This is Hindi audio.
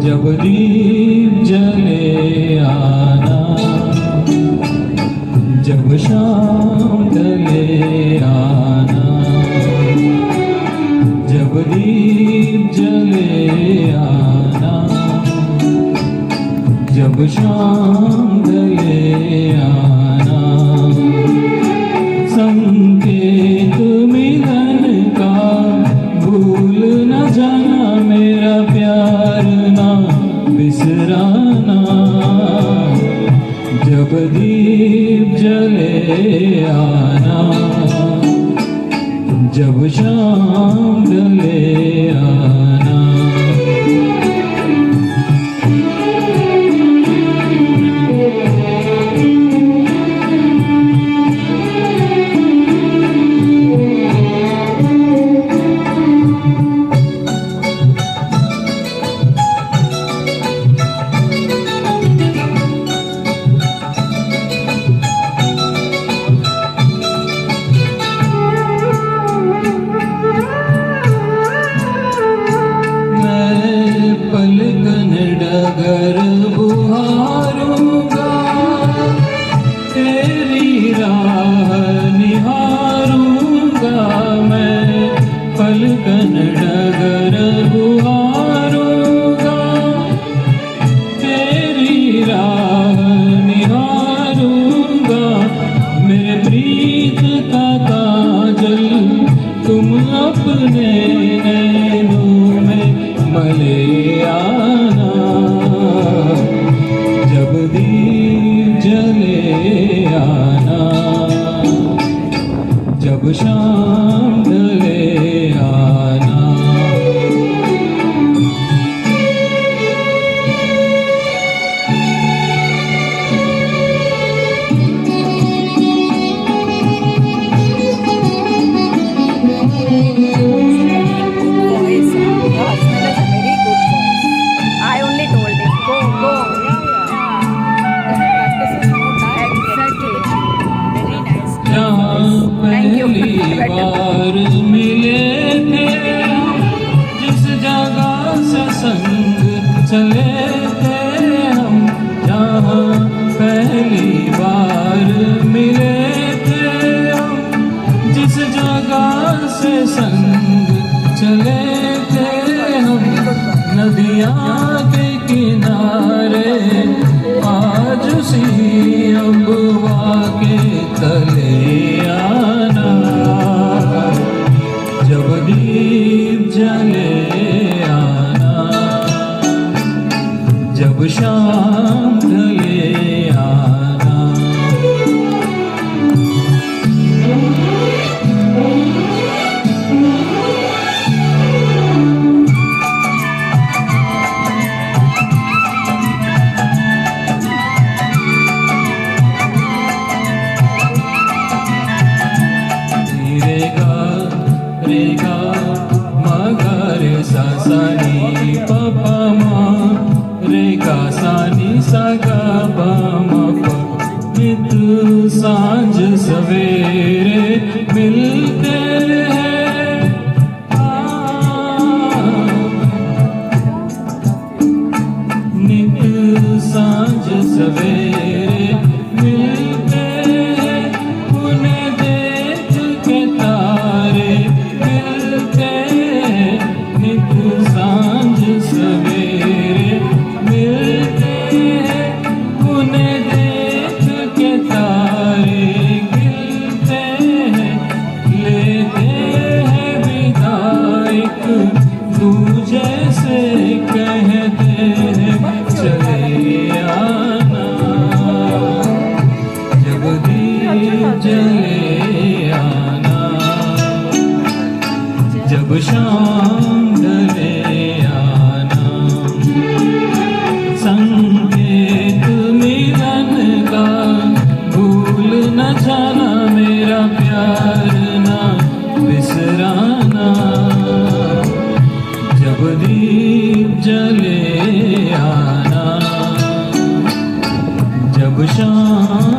जब दीप जले आना, जब शाम ढले आना, जब दीप जले आना, जब शाम ढले आना, संकेत मिलन का भूल न जाना, मेरा प्यार ना बिसराना। जब दीप जले आना, जब शाम ढले आना। पलकन डगर बुहारूंगा, तेरी राह निहारूंगा। मैं पलकन डगर बुहारूंगा, तेरी राह निहारूंगा। मेरे प्रीत का काजल तुम अपने नैनों में मले आना। जब दीप जले आना, जब शाम ढले आना। पहली बार मिले थे, जिस जगह से संग चले थे हम, जहाँ पहली बार मिले थे हम, जिस जगह से संग चले थे हम। नदियाँ के किनारे आज उसी अम्बुआ के तले आना। जब दीप जले आना, जब शाम ढले आना। रे गा मा गा रे सा सा नी पा पा मा, रे गा सा नी सा गा पा मा पा। नित सांझ सवेरे मिलते हैं, नित सांझ सवेरे मिलते हैं। उन्हें देख के तारे मिलते हैं, नित सांझ सवेरे मिलते हैं। उन्हें देख के तारे मिलते हैं, लेते हैं विदाई दूजे से कहते हैं चले आना। शाम